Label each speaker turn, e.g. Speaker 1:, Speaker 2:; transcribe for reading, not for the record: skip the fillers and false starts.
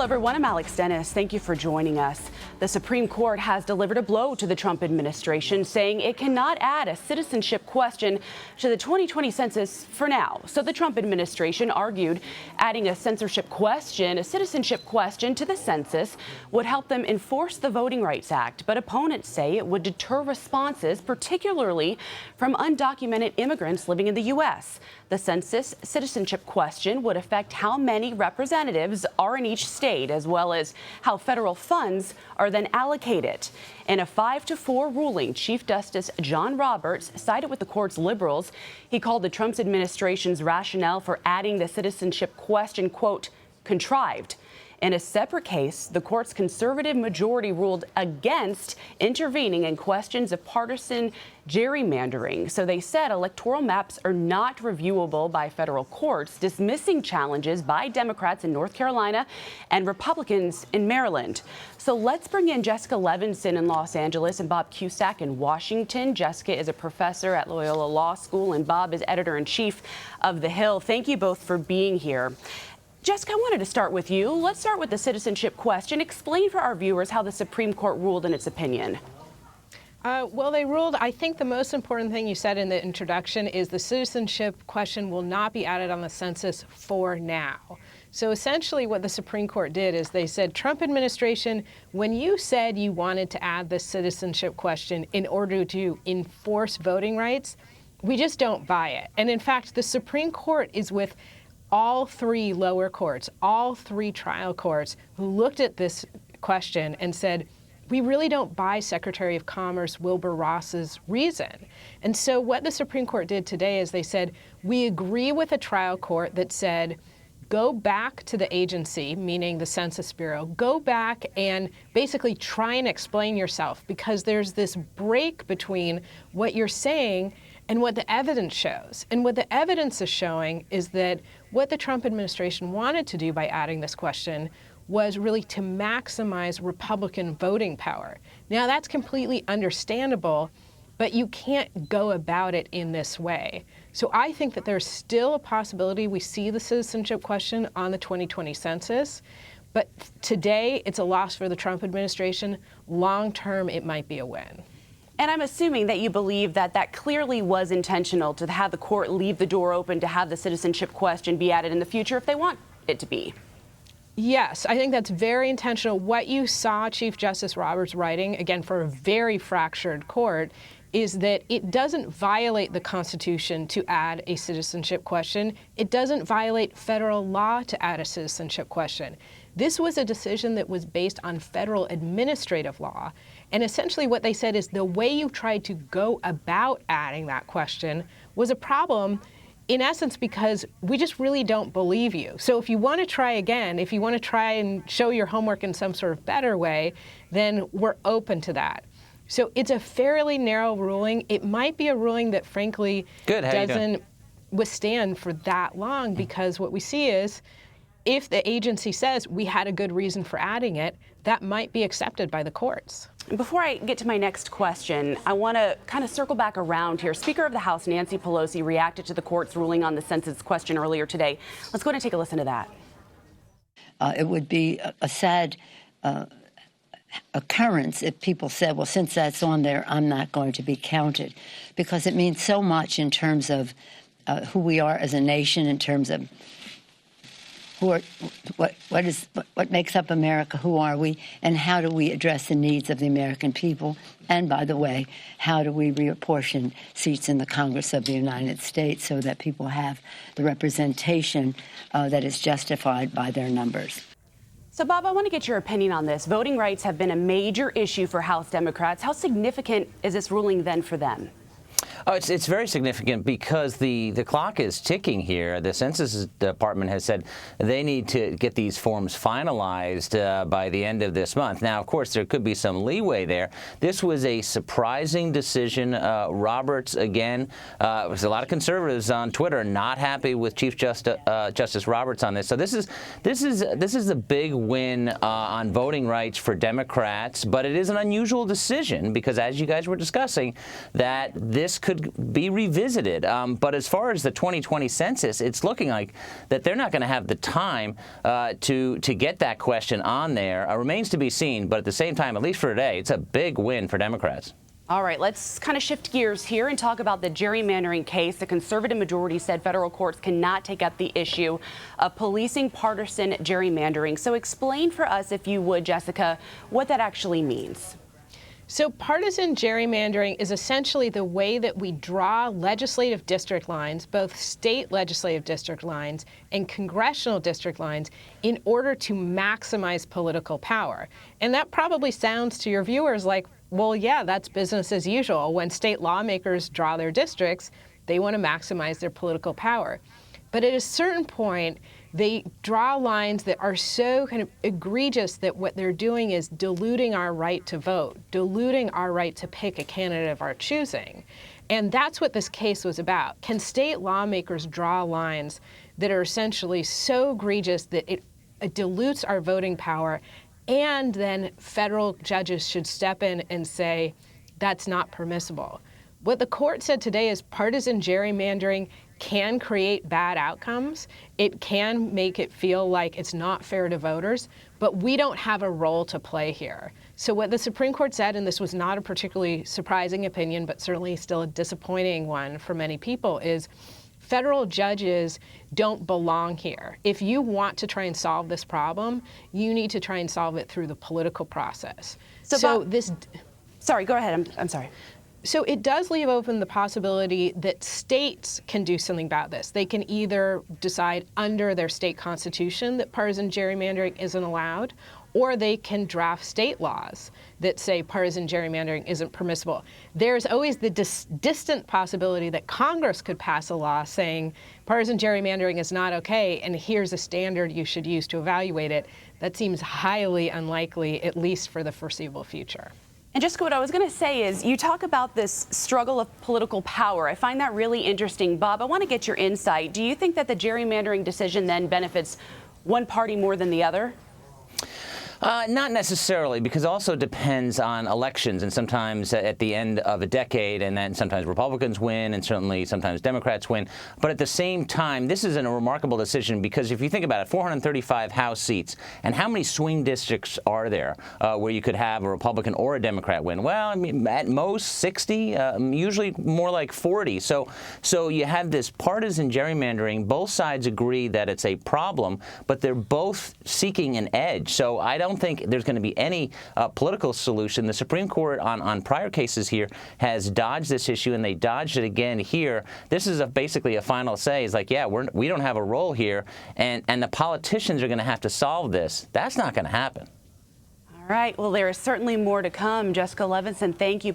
Speaker 1: everyone, I'm Alex Dennis. Thank you for joining us. The Supreme Court has delivered a blow to the Trump administration, saying it cannot add a citizenship question to the 2020 census for now. So the Trump administration argued adding a citizenship question to the census would help them enforce the Voting Rights Act. But opponents say it would deter responses, particularly from undocumented immigrants living in the U.S. The census citizenship question would affect how many representatives are in each state, as well as how federal funds are then allocated. In a 5-4 ruling, Chief Justice John Roberts sided with the court's liberals. He called the Trump administration's rationale for adding the citizenship question, quote, contrived. In a separate case, the court's conservative majority ruled against intervening in questions of partisan gerrymandering. So they said electoral maps are not reviewable by federal courts, dismissing challenges by Democrats in North Carolina and Republicans in Maryland. So let's bring in Jessica Levinson in Los Angeles and Bob Cusack in Washington. Jessica is a professor at Loyola Law School and Bob is editor-in-chief of The Hill. Thank you both for being here. Jessica, I wanted to start with you. Let's start with the citizenship question. Explain for our viewers how the Supreme Court ruled in its opinion.
Speaker 2: Well, they ruled, I think the most important thing you said in the introduction is the citizenship question will not be added on the census for now. So essentially what the Supreme Court did is they said, Trump administration, when you said you wanted to add this citizenship question in order to enforce voting rights, we just don't buy it. And in fact, the Supreme Court is with all three lower courts, all three trial courts who looked at this question and said, we really don't buy Secretary of Commerce Wilbur Ross's reason. And so what the Supreme Court did today is they said, we agree with a trial court that said, go back to the agency, meaning the Census Bureau, go back and basically try and explain yourself, because there's this break between what you're saying and what the evidence shows. And what the evidence is showing is that what the Trump administration wanted to do by adding this question was really to maximize Republican voting power. Now, that's completely understandable, but you can't go about it in this way. So I think that there's still a possibility we see the citizenship question on the 2020 census, but today it's a loss for the Trump administration. Long term, it might be a win.
Speaker 1: And I'm assuming that you believe that that clearly was intentional to have the court leave the door open to have the citizenship question be added in the future if they want it to be.
Speaker 2: Yes, I think that's very intentional. What you saw Chief Justice Roberts writing, again, for a very fractured court, is that it doesn't violate the Constitution to add a citizenship question. It doesn't violate federal law to add a citizenship question. This was a decision that was based on federal administrative law. And essentially what they said is the way you tried to go about adding that question was a problem, in essence, because we just really don't believe you. So if you want to try again, if you want to try and show your homework in some sort of better way, then we're open to that. So it's a fairly narrow ruling. It might be a ruling that, frankly, doesn't withstand for that long, because what we see is if the agency says we had a good reason for adding it, that might be accepted by the courts.
Speaker 1: Before I get to my next question, I want to kind of circle back around here. Speaker of the House Nancy Pelosi reacted to the court's ruling on the census question earlier today. Let's go ahead and take a listen to that.
Speaker 3: It would be a sad occurrence if people said, well, since that's on there, I'm not going to be counted, because it means so much in terms of who we are as a nation, in terms of what makes up America, who are we, and how do we address the needs of the American people? And by the way, how do we reapportion seats in the Congress of the United States so that people have the representation that is justified by their numbers?
Speaker 1: So, Bob, I want to get your opinion on this. Voting rights have been a major issue for House Democrats. How significant is this ruling then for them?
Speaker 4: Oh, it's very significant because the clock is ticking here. The Census Department has said they need to get these forms finalized by the end of this month. Now, of course, there could be some leeway there. This was a surprising decision. Roberts, again, there's a lot of conservatives on Twitter not happy with Chief Justice Roberts on this. So this is a big win on voting rights for Democrats, but it is an unusual decision because, as you guys were discussing, that this could could be revisited. But as far as the 2020 census, it's looking like that they're not going to have the time to get that question on there. Remains to be seen. But at the same time, at least for today, it's a big win for Democrats.
Speaker 1: All right, let's kind of shift gears here and talk about the gerrymandering case. The conservative majority said federal courts cannot take up the issue of policing partisan gerrymandering. So explain for us, if you would, Jessica, what that actually means.
Speaker 2: So partisan gerrymandering is essentially the way that we draw legislative district lines, both state legislative district lines and congressional district lines, in order to maximize political power. And that probably sounds to your viewers like, well, yeah, that's business as usual. When state lawmakers draw their districts, they want to maximize their political power. But at a certain point, they draw lines that are so kind of egregious that what they're doing is diluting our right to vote, diluting our right to pick a candidate of our choosing. And that's what this case was about. Can state lawmakers draw lines that are essentially so egregious that it dilutes our voting power, and then federal judges should step in and say, that's not permissible? What the court said today is partisan gerrymandering can create bad outcomes. It can make it feel like it's not fair to voters, but we don't have a role to play here. So what the Supreme Court said, and this was not a particularly surprising opinion, but certainly still a disappointing one for many people, is federal judges don't belong here. If you want to try and solve this problem, you need to try and solve it through the political process.
Speaker 1: Sorry, go ahead. I'm sorry.
Speaker 2: So it does leave open the possibility that states can do something about this. They can either decide under their state constitution that partisan gerrymandering isn't allowed, or they can draft state laws that say partisan gerrymandering isn't permissible. There's always the distant possibility that Congress could pass a law saying partisan gerrymandering is not okay, and here's a standard you should use to evaluate it. That seems highly unlikely, at least for the foreseeable future.
Speaker 1: And Jessica, what I was going to say is you talk about this struggle of political power. I find that really interesting. Bob, I want to get your insight. Do you think that the gerrymandering decision then benefits one party more than the other?
Speaker 4: Not necessarily, because it also depends on elections, and sometimes at the end of a decade, and then sometimes Republicans win, and certainly sometimes Democrats win. But at the same time, this is a remarkable decision, because if you think about it, 435 House seats, and how many swing districts are there where you could have a Republican or a Democrat win? Well, I mean, at most 60, usually more like 40. So you have this partisan gerrymandering. Both sides agree that it's a problem, but they're both seeking an edge. So I don't think there's going to be any political solution. The Supreme Court on prior cases here has dodged this issue, and they dodged it again here. This is basically a final say. It's like, yeah, we don't have a role here, and the politicians are going to have to solve this. That's not going to happen.
Speaker 1: All right. Well, there is certainly more to come. Jessica Levinson, thank you.